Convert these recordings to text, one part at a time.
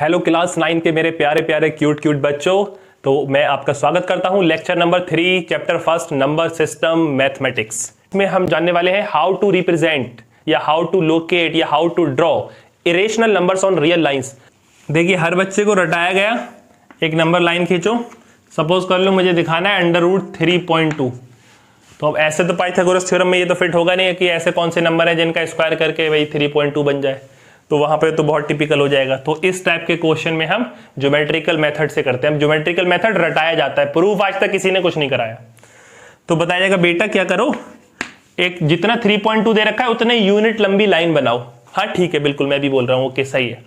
Hello class 9 के मेरे प्यारे प्यारे क्यूट बच्चों। तो मैं आपका स्वागत करता हूं lecture number 3 chapter first number system mathematics में हम जानने वाले हैं हाउ टू रिप्रेजेंट या हाउ टू लोकेट या how to draw irrational numbers on real lines. देखिए हर बच्चे को रटाया गया, एक नंबर लाइन खींचो। सपोज कर लो मुझे दिखाना है √3.2। तो अब ऐसे तो पाइथागोरस थ्योरम में ये तो फिट होगा नहीं कि ऐसे कौन से नंबर है जिनका स्क्वायर करके भाई 3.2 बन जाए, तो वहां पे तो बहुत टिपिकल हो जाएगा। तो इस टाइप के क्वेश्चन में हम ज्योमेट्रिकल मेथड से करते हैं। ज्योमेट्रिकल मेथड रटाया जाता है, प्रूफ आज तक किसी ने कुछ नहीं कराया। तो बताया जाएगा बेटा क्या करो, एक जितना 3.2 दे रखा है उतने यूनिट लंबी लाइन बनाओ। हाँ ठीक है, बिल्कुल मैं भी बोल रहा हूँ, ओके सही है।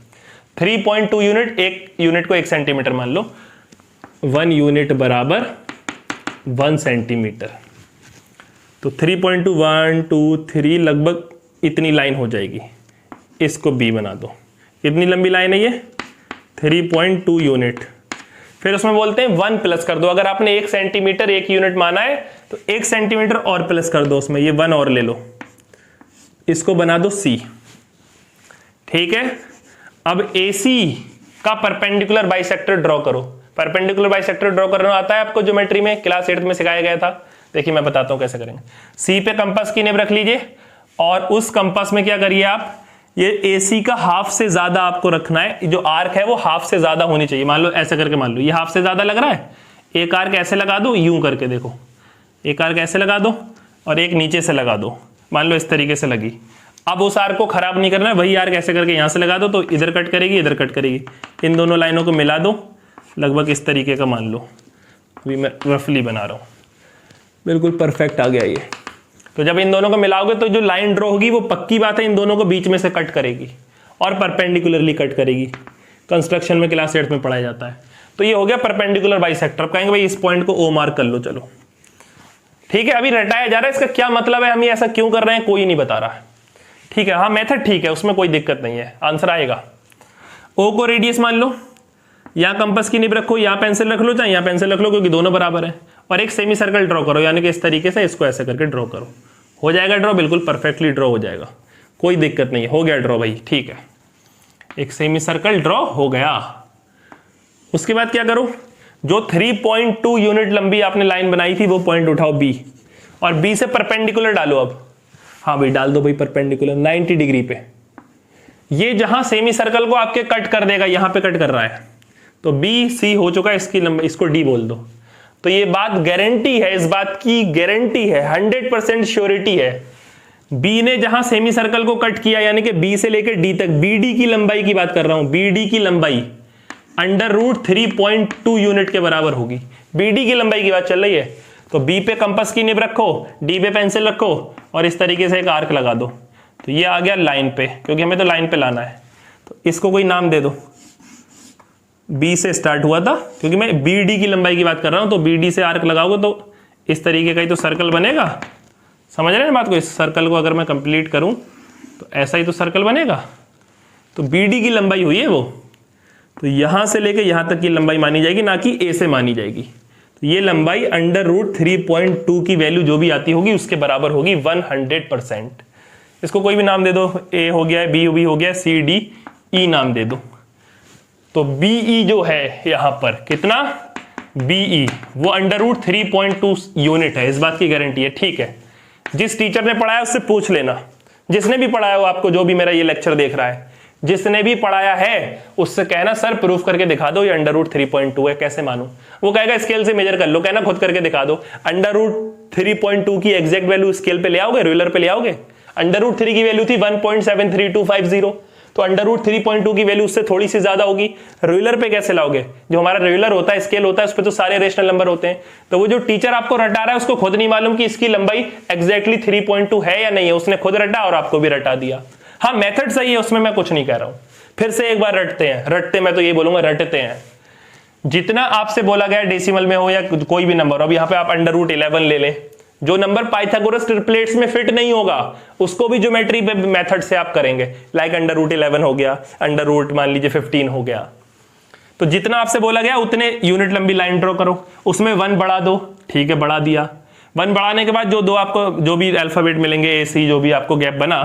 3.2 यूनिट, एक यूनिट को 1 सेंटीमीटर मान लो, 1 यूनिट बराबर 1 सेंटीमीटर। तो 3.2 1 2 3 लगभग इतनी लाइन हो जाएगी। इसको B बना दो, कितनी लंबी लाइन है ये 3.2 यूनिट। फिर उसमें बोलते हैं 1 प्लस कर दो। अगर आपने 1 सेंटीमीटर 1 यूनिट माना है तो 1 सेंटीमीटर और प्लस कर दो उसमें, ये 1 और ले लो, इसको बना दो C। ठीक है, अब AC का परपेंडिकुलर बाइसेक्टर ड्रॉ करो। परपेंडिकुलर बाइसेक्टर ड्रॉ करना आता है आपको ज्योमेट्री में, क्लास 8 में सिखाया गया था। देखिए मैं बताता हूं कैसे करेंगे। C पे कंपास की निब रख लीजिए और उस कंपास में क्या करिए आप, ये AC का हाफ से ज्यादा आपको रखना है। जो आर्क है वो हाफ से ज्यादा होनी चाहिए। मान लो ऐसे करके, मान लो ये हाफ से ज्यादा लग रहा है, एक आर्क ऐसे लगा दो, यूं करके देखो, एक आर्क ऐसे लगा दो और एक नीचे से लगा दो। मान लो इस तरीके से लगी। अब उस आर्क को खराब नहीं करना है, वही आर्क ऐसे करके यहां से लगा दो, तो इधर कट करेगी इधर कट करेगी। इन दोनों लाइनों को मिला दो, लगभग इस तरीके का मान लो। अभी मैं रफली बना रहा हूं, बिल्कुल परफेक्ट आ गया ये। तो जब इन दोनों को मिलाओगे तो जो लाइन ड्रॉ होगी वो पक्की बात है इन दोनों को बीच में से कट करेगी और परपेंडिकुलरली कट करेगी। कंस्ट्रक्शन में क्लास 8 में पढ़ाया जाता है। तो ये हो गया परपेंडिकुलर बाइसेक्टर। कहेंगे भाई इस पॉइंट को O मार्क कर लो, चलो ठीक है। अभी रटाया जा रहा है, इसका क्या मतलब है, हम ये ऐसा क्यों कर रहे हैं कोई नहीं बता रहा है। ठीक है, हाँ मेथड ठीक है, उसमें कोई दिक्कत नहीं है, आंसर आएगा। O को रेडियस मान लो, यहाँ कंपास की निब रखो, यहाँ पेंसिल रख लो, चाहे यहाँ पेंसिल रख लो, क्योंकि दोनों बराबर है। और एक सेमी सर्कल ड्रॉ करो, यानी कि इस तरीके से इसको ऐसे करके ड्रॉ करो। हो जाएगा ड्रॉ, बिल्कुल परफेक्टली ड्रॉ हो जाएगा, कोई दिक्कत नहीं है। हो गया ड्रॉ भाई, ठीक है, एक सेमी सर्कल ड्रॉ हो गया। उसके बाद क्या करो, जो 3.2 यूनिट लंबी आपने लाइन बनाई थी वो पॉइंट उठाओ B, और B से परपेंडिकुलर डालो। अब हाँ भाई डाल दो भाई परपेंडिकुलर 90 डिग्री पे। ये जहां सेमी सर्कल को आपके कट कर देगा, यहां पे कट कर रहा है, तो BC हो चुका है, इसकी लंबाई, इसको D बोल दो। तो ये बात गारंटी है, इस बात की गारंटी है, 100% श्योरिटी है। B ने जहां सेमी सर्कल को कट किया, यानी कि B से लेकर D तक, BD की लंबाई की बात कर रहा हूं, BD की लंबाई √3.2 यूनिट के बराबर होगी। BD की लंबाई की बात चल रही है। तो B पे कंपास की निब रखो, D पे पेंसिल रखो और इस तरीके से एक आर्क लगा दो। तो ये आ गया लाइन पे, क्योंकि हमें तो लाइन पे लाना है। तो इसको कोई नाम दे दो, B से स्टार्ट हुआ था, क्योंकि मैं BD की लंबाई की बात कर रहा हूं। तो BD से आर्क लगाओगे तो इस तरीके का ही तो सर्कल बनेगा। समझ रहे हैं बात को, इस सर्कल को अगर मैं कंप्लीट करूं तो ऐसा ही तो सर्कल बनेगा। तो BD की लंबाई हुई है वो, तो यहां से लेके यहां तक की लंबाई मानी जाएगी, ना कि A से मानी जाएगी। तो ये लंबाई √3.2 की वैल्यू जो भी आती होगी उसके बराबर होगी 100%। इसको कोई भी नाम दे दो, A हो गया, B भी हो गया, C D E नाम दे दो। तो BE जो है यहां पर कितना, BE वो √3.2 यूनिट है, इस बात की गारंटी है। ठीक है, जिस टीचर ने पढ़ाया उससे पूछ लेना, जिसने भी पढ़ाया हो आपको, जो भी मेरा ये लेक्चर देख रहा है, जिसने भी पढ़ाया है उससे कहना सर प्रूफ करके दिखा दो ये √3.2 है, कैसे मानूं। वो कहेगा स्केल से मेजर कर लो, कहना खुद करके दिखा दो। √3.2 की एग्जैक्ट वैल्यू स्केल पे ले आओगे, रूलर पे ले आओगे। √3 की वैल्यू थी 1.73250, तो √3.2 की वैल्यू उससे थोड़ी सी ज्यादा होगी। रूलर पे कैसे लाओगे, जो हमारा रूलर होता है, स्केल होता है, उस पे तो सारे रेशनल नंबर होते हैं। तो वो जो टीचर आपको रटा रहा है उसको खुद नहीं मालूम कि इसकी लंबाई एग्जैक्टली 3.2 है या नहीं है, उसने खुद रटा और आपको भी रटा दिया। हाँ मेथड सही है, उसमें मैं कुछ नहीं कह रहा हूं। फिर से एक बार रटते मैं तो ये बोलूंगा रटते हैं। जितना आपसे बोला गया डेसिमल में हो या कोई भी नंबर, अब यहाँ पे आप √11 ले लें, जो नंबर पाइथागोरस ट्रिपलेट्स में फिट नहीं होगा उसको भी ज्योमेट्री मेथड से आप करेंगे। लाइक √11 हो गया, √ मान लीजिए 15 हो गया। तो जितना आपसे बोला गया उतने यूनिट लंबी लाइन ड्रॉ करो, उसमें 1 बढ़ा दो। ठीक है, बढ़ा दिया। 1 बढ़ाने के बाद जो दो आपको जो भी अल्फाबेट मिलेंगे, AC जो भी आपको गैप बना,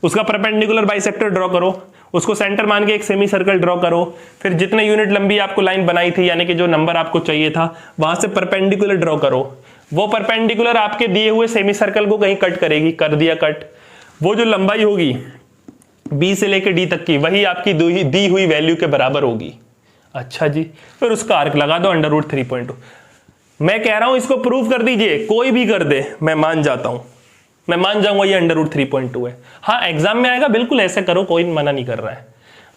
उसका परपेंडिकुलर बाइसेक्टर ड्रॉ करो, उसको सेंटर मान के एक सेमी सर्कल ड्रॉ करो, फिर जितने यूनिट लंबी आपको लाइन बनाई थी यानी कि जो नंबर आपको चाहिए था वहां से परपेंडिकुलर ड्रॉ करो। वो परपेंडिकुलर आपके दिए हुए सेमी सर्कल को कहीं कट करेगी, कर दिया कट। वो जो लंबाई होगी बी से लेकर डी तक की वही आपकी दी हुई वैल्यू के बराबर होगी। अच्छा जी, फिर उसका आर्क लगा दो √3.2। मैं कह रहा हूं इसको प्रूव कर दीजिए, कोई भी कर दे मैं मान जाता हूं, मैं मान जाऊंगा ये √3.2 है। हाँ एग्जाम में आएगा, बिल्कुल ऐसे करो, कोई मना नहीं कर रहा है,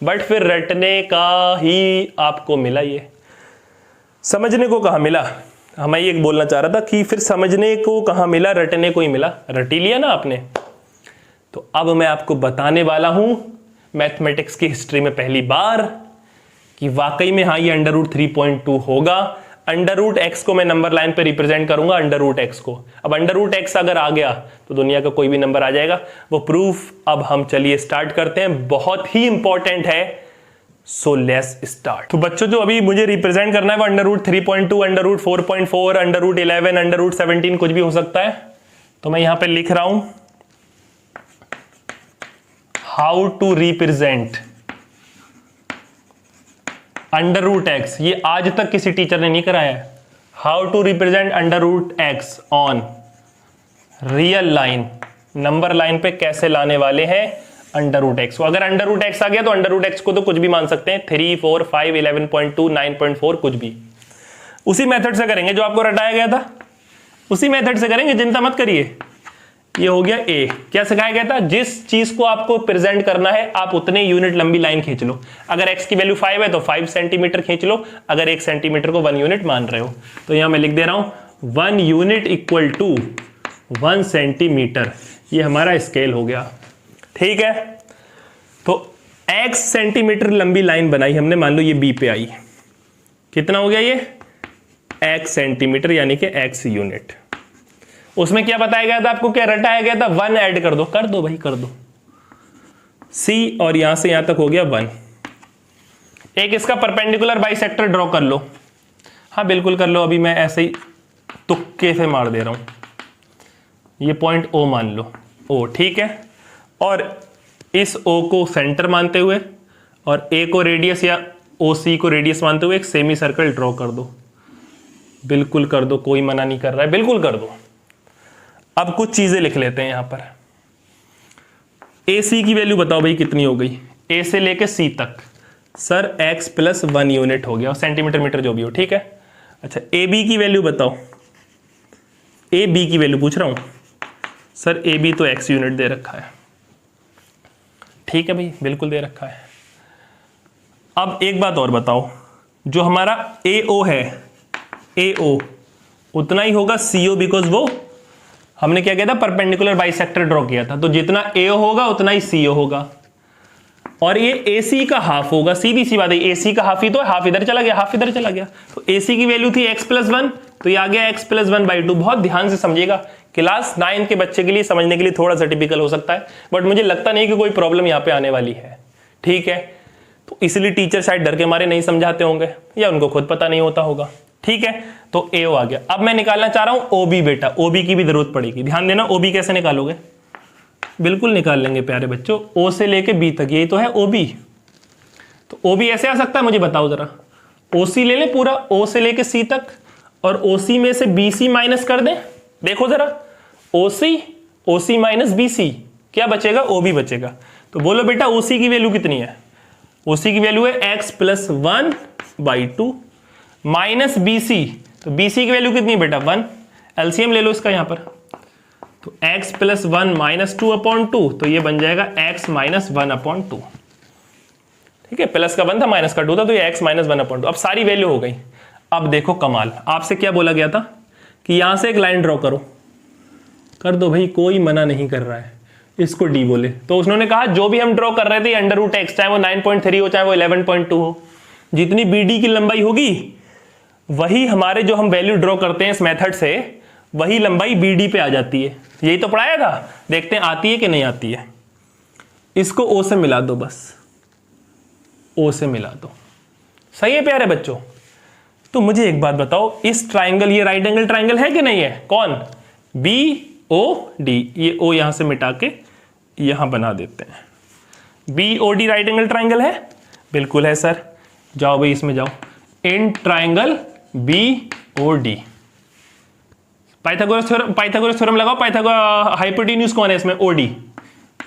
बट फिर रटने का ही आपको मिला, ये समझने को कहां मिला। मैं ये बोलना चाह रहा था कि फिर समझने को कहां मिला, रटने को ही मिला। रटी लिया ना आपने। तो अब मैं आपको बताने वाला हूं मैथमेटिक्स की हिस्ट्री में पहली बार कि वाकई में हाँ ये √3.2 होगा। √x को मैं नंबर लाइन पे रिप्रेजेंट करूंगा, √x को। अब √x अगर आ गया तो दुनिया का कोई भी नंबर आ जाएगा, वो प्रूफ अब हम चलिए स्टार्ट करते हैं, बहुत ही इंपॉर्टेंट है। So let's start. तो बच्चों जो अभी मुझे रिप्रेजेंट करना है वो √3.2, √4.4, √11, √17 कुछ भी हो सकता है। तो मैं यहां पे लिख रहा हूं हाउ टू रिप्रेजेंट √x। ये आज तक किसी टीचर ने नहीं कराया है। How to represent √x on real line, number line पे कैसे लाने वाले हैं √x को। अगर √x आ गया तो √x को तो कुछ भी मान सकते हैं, 3, 4, 5, 11.2, 9.4 कुछ भी। उसी मेथड से करेंगे जो आपको रटाया गया था, उसी मेथड से करेंगे, चिंता मत करिए। ये हो गया ए। क्या सिखाया गया था, जिस चीज को आपको प्रेजेंट करना है आप उतने यूनिट लंबी लाइन खींच लो। अगर x की वैल्यू 5 है तो 5 सेंटीमीटर खींच लो, अगर 1 सेंटीमीटर को 1 यूनिट मान रहे हो। तो यहां मैं लिख दे रहा हूं 1 यूनिट इक्वल टू 1 सेंटीमीटर, ये हमारा स्केल हो गया। ठीक है, तो x सेंटीमीटर लंबी लाइन बनाई हमने, मान लो ये b पे आई, कितना हो गया ये x सेंटीमीटर यानी कि x यूनिट। उसमें क्या बताया गया था आपको, क्या रटाया गया था, 1 ऐड कर दो, कर दो भाई कर दो, c और यहां से यहां तक हो गया 1। एक इसका परपेंडिकुलर बाइसेक्टर ड्रॉ कर लो। हाँ बिल्कुल कर लो, अभी मैं ऐसे ही तुक्के से मार दे रहा हूं। ये पॉइंट O मान लो, O ठीक है, और इस O को सेंटर मानते हुए और A को रेडियस या OC को रेडियस मानते हुए एक सेमी सर्कल ड्रॉ कर दो। बिल्कुल कर दो, कोई मना नहीं कर रहा है, बिल्कुल कर दो। अब कुछ चीजें लिख लेते हैं यहां पर। AC की वैल्यू बताओ भाई कितनी हो गई, A से लेके C तक। सर x + 1 यूनिट हो गया, और सेंटीमीटर मीटर जो भी हो, ठीक है। अच्छा AB की वैल्यू बताओ, AB की वैल्यू पूछ रहा हूं। सर AB तो x यूनिट दे रखा है, ठीक है भाई बिल्कुल दे रखा है। अब एक बात और बताओ, जो हमारा AO है, AO उतना ही होगा CO, बिकॉज वो हमने क्या किया था, परपेंडिकुलर बाइसेक्टर ड्रॉ किया था। तो जितना AO होगा उतना ही CO होगा, और ये AC का हाफ होगा। सीधी सी बात है, AC का हाफ ही तो है, हाफ इधर चला गया, हाफ इधर चला गया। तो AC की वैल्यू थी x + 1, तो ये आ गया x + 1/2। बहुत ध्यान से समझिएगा, क्लास 9 के बच्चे के लिए समझने के लिए थोड़ा सा टिपिकल हो सकता है, बट मुझे लगता नहीं कि कोई प्रॉब्लम यहाँ पे आने वाली है। ठीक है, तो इसलिए टीचर शायद डर के मारे नहीं समझाते होंगे, या उनको खुद पता नहीं होता होगा। ठीक है, तो AO आ गया। अब मैं निकालना चाह रहा हूं OB बेटा, OB की भी जरूरत पड़ेगी, ध्यान देना। OB कैसे निकालोगे, बिल्कुल निकाल लेंगे प्यारे बच्चों, O से लेके B तक, यही तो है OB। तो OB ऐसे आ सकता है, मुझे बताओ जरा। OC ले लें पूरा, O से लेके C तक, और OC में से BC माइनस कर दें। देखो जरा, OC माइनस BC, क्या बचेगा, OB बचेगा। तो बोलो बेटा OC की वैल्यू कितनी है। OC की वैल्यू है x + 1/2 माइनस BC। तो BC की वैल्यू कितनी है बेटा, 1। एलसीएम ले लो इसका यहां पर। तो x + 1 - 2/2, तो ये बन जाएगा x - 1/2। ठीक है, प्लस का 1 था, माइनस का 2 था, तो ये x - 1/2। अब सारी वैल्यू हो गई। अब देखो कमाल, आपसे क्या बोला गया था कि यहां से एक लाइन ड्रॉ करो, कर दो भाई, कोई मना नहीं कर रहा है। इसको D बोले, तो उन्होंने कहा जो भी हम ड्रॉ कर रहे थे √x, चाहे वो 9.3 हो चाहे वो 11.2 हो, जितनी BD की लंबाई होगी वही हमारे जो हम वैल्यू ड्रॉ करते हैं इस मेथड से, वही लंबाई BD पे आ जाती है। यही तो पढ़ाया था, देखते हैं आती है कि नहीं आती है। इसको O से मिला दो, बस O से मिला दो। सही है प्यारे बच्चों। तो मुझे एक बात बताओ, इस ट्राइंगल, ये राइट एंगल ट्राइंगल है कि नहीं है, कौन, BOD। ये O यहां से मिटा के यहां बना देते हैं। BOD राइट एंगल ट्राइंगल है, बिल्कुल है सर। जाओ भाई इसमें जाओ, in triangle BOD। Pythagoras theorem लगाओ। हाइपोटेन्यूज कौन है इसमें?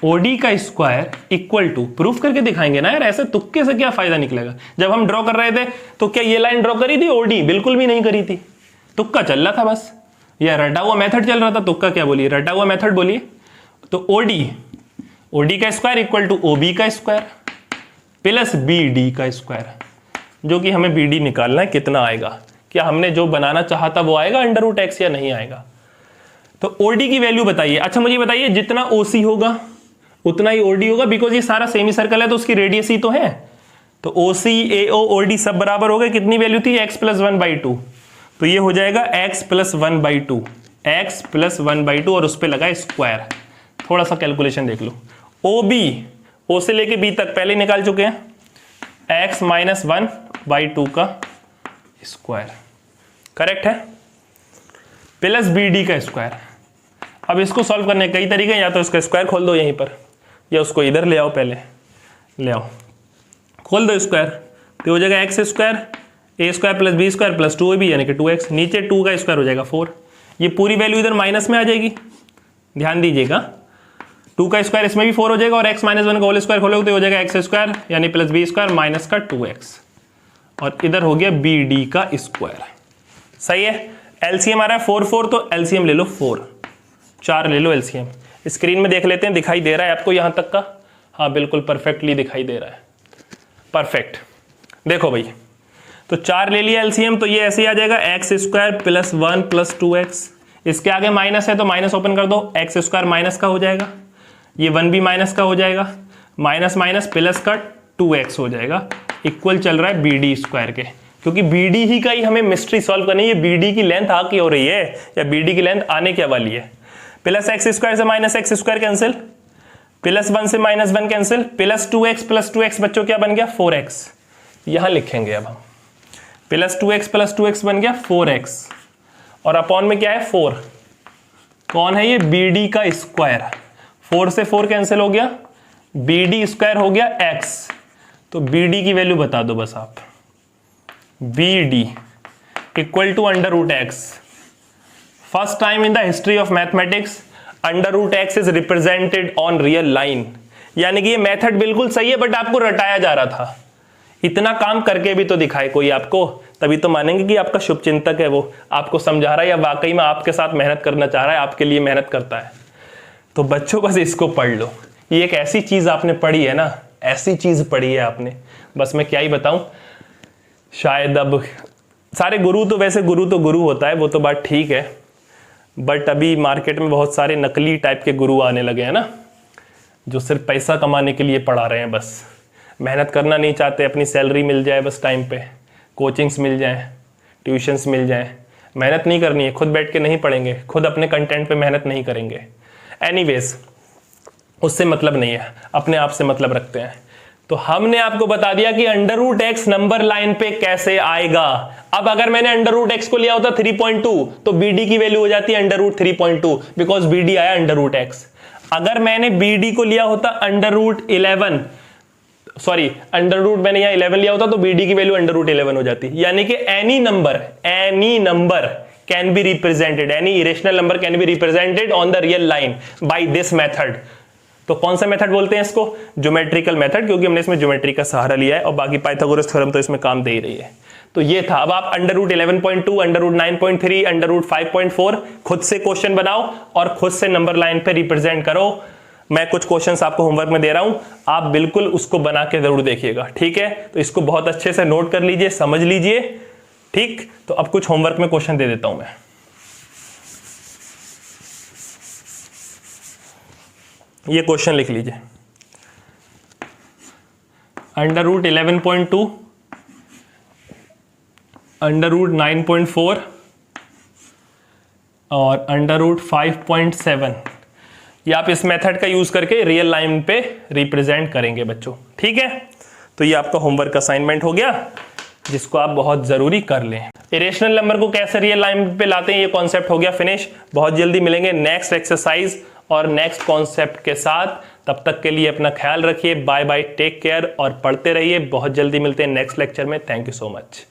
OD का स्क्वायर इक्वल टू, प्रूफ करके दिखाएंगे ना यार, ऐसे तुक्के से क्या फायदा निकलेगा। जब हम ड्रॉ कर रहे थे तो क्या ये लाइन ड्रॉ करी थी? OD बिल्कुल भी नहीं करी थी, तुक्का चल रहा था बस, या रटा हुआ मेथड चल रहा था। तुक्का क्या बोलिए, रटा हुआ मेथड बोलिए। तो OD का स्क्वायर इक्वल टू OB का स्क्वायर प्लस BD का स्क्वायर, जो कि हमें BD निकालना है कितना आएगा। क्या हमने जो बनाना चाहा था वो आएगा √x या नहीं आएगा? तो OD की वैल्यू बताइए। अच्छा मुझे बताइए, जितना OC होगा उतना ही OD होगा, बिकॉज ये सारा सेमी सर्कल है तो उसकी रेडियस ही तो है। तो OC AO OD सब बराबर हो गए। कितनी वैल्यू थी? x + 1/2। तो ये हो जाएगा x + 1/2, x + 1/2 और उस पर लगा स्क्वायर। थोड़ा सा कैलकुलेशन देख लो। OB, O से लेके B तक पहले निकाल चुके हैं, x - 1/2 का स्क्वायर, करेक्ट है, प्लस BD का स्क्वायर। अब इसको सॉल्व करने के कई तरीके हैं, या तो इसका स्क्वायर खोल दो यहीं पर, या उसको इधर ले आओ, पहले ले आओ, खोल दो स्क्वायर, तो हो जाएगा x² A² + B² + 2AB यानी कि 2x, नीचे 2 का स्क्वायर हो जाएगा 4। ये पूरी वैल्यू इधर माइनस में आ जाएगी, ध्यान दीजिएगा। 2 का स्क्वायर इसमें भी 4 हो जाएगा, और x - 1 का होल स्क्वायर खोलोगे तो हो जाएगा x² यानी प्लस B² माइनस का 2x, और इधर हो गया BD का स्क्वायर। सही है। एलसीएम आ रहा है 4 4, तो एलसीएम ले लो 4 ले लो एलसीएम। स्क्रीन में देख लेते हैं, दिखाई दे रहा है आपको यहाँ तक का? हाँ बिल्कुल परफेक्टली दिखाई दे रहा है, परफेक्ट। देखो भाई, तो 4 ले लिया एलसीएम, तो ये ऐसे ही आ जाएगा x² + 1 + 2x। इसके आगे माइनस है तो माइनस ओपन कर दो, x² माइनस का हो जाएगा, ये 1 भी माइनस का हो जाएगा, माइनस माइनस प्लस का 2x हो जाएगा, इक्वल चल रहा है BD² के, क्योंकि BD ही का ही हमें मिस्ट्री सॉल्व करनी है। BD की लेंथ आ की हो रही है या BD की लेंथ आने क्या वाली है। प्लस x² से माइनस x² कैंसिल, प्लस 1 से -1 कैंसिल, प्लस 2x + 2x बच्चों क्या बन गया? 4x। यहां लिखेंगे अब हम, प्लस 2x + 2x बन गया 4x, और अपॉन में क्या है? 4। कौन है ये? BD का स्क्वायर। 4 से 4 कैंसिल हो गया, BD² हो गया x। तो BD की वैल्यू बता दो बस आप। BD equal to √x। First time in the history of mathematics √x is represented on real line. यानी कि ये मेथड बिल्कुल सही है, बट आपको रटाया जा रहा था। इतना काम करके भी तो दिखाए कोई आपको, तभी तो मानेंगे कि आपका शुभचिंतक है, वो आपको समझा रहा है या वाकई में आपके साथ मेहनत करना चाह रहा है, आपके लिए मेहनत करता है। तो बच्चों बस इसको पढ़ लो, ये एक ऐसी चीज आपने पढ़ी है ना, ऐसी चीज पढ़ी है आपने, बस मैं क्या ही बताऊं। शायद अब सारे गुरु तो वैसे गुरु होता है, वो तो बात ठीक है, बट अभी मार्केट में बहुत सारे नकली टाइप के गुरु आने लगे हैं ना, जो सिर्फ पैसा कमाने के लिए पढ़ा रहे हैं, बस मेहनत करना नहीं चाहते, अपनी सैलरी मिल जाए बस टाइम पे, कोचिंग्स मिल जाएं, ट्यूशन्स मिल जाएं, मेहनत नहीं करनी है, खुद बैठ के नहीं पढ़ेंगे, खुद अपने कंटेंट पे मेहनत नहीं करेंगे। एनीवेज, उससे मतलब नहीं है, अपने आप से मतलब रखते हैं। तो हमने आपको बता दिया कि √x नंबर लाइन पे कैसे आएगा। अब अगर मैंने √x को लिया होता 3.2, तो BD की वैल्यू हो जाती है √3.2, बिकॉज BD आया √x। अगर मैंने BD को लिया होता √11, सॉरी मैंने यहां 11 लिया होता, तो BD की वैल्यू √11 हो जाती। यानी कि any number can be represented, any irrational number can be represented on the real line by this method. तो कौन सा मेथड बोलते हैं इसको? ज्योमेट्रिकल मेथड, क्योंकि हमने इसमें ज्योमेट्री का सहारा लिया है, और बाकी पाइथागोरस थ्योरम तो इसमें काम दे ही रही है। तो ये था। अब आप √11.2, √9.3, √5.4 खुद से क्वेश्चन बनाओ और खुद से नंबर लाइन पे रिप्रेजेंट करो। मैं कुछ क्वेश्चंस आपको होमवर्क में दे रहा हूं, आप बिल्कुल उसको बना के जरूर देखिएगा, ठीक है? तो इसको बहुत अच्छे से नोट कर लीजिए, समझ लीजिए, ठीक? तो अब कुछ होमवर्क में क्वेश्चन दे देता हूं मैं। ये क्वेश्चन लिख लीजिए, √11.2, √9.4 और √5.7, ये आप इस मेथड का यूज करके रियल लाइन पे रिप्रेजेंट करेंगे बच्चों, ठीक है? तो ये आपका होमवर्क असाइनमेंट हो गया, जिसको आप बहुत जरूरी कर लें। इरेशनल नंबर को कैसे रियल लाइन पे लाते हैं, ये कॉन्सेप्ट हो गया फिनिश। बहुत जल्दी मिलेंगे नेक्स्ट एक्सरसाइज और नेक्स्ट कॉन्सेप्ट के साथ। तब तक के लिए अपना ख्याल रखिए, बाय बाय, टेक केयर और पढ़ते रहिए। बहुत जल्दी मिलते हैं नेक्स्ट लेक्चर में। Thank you so much.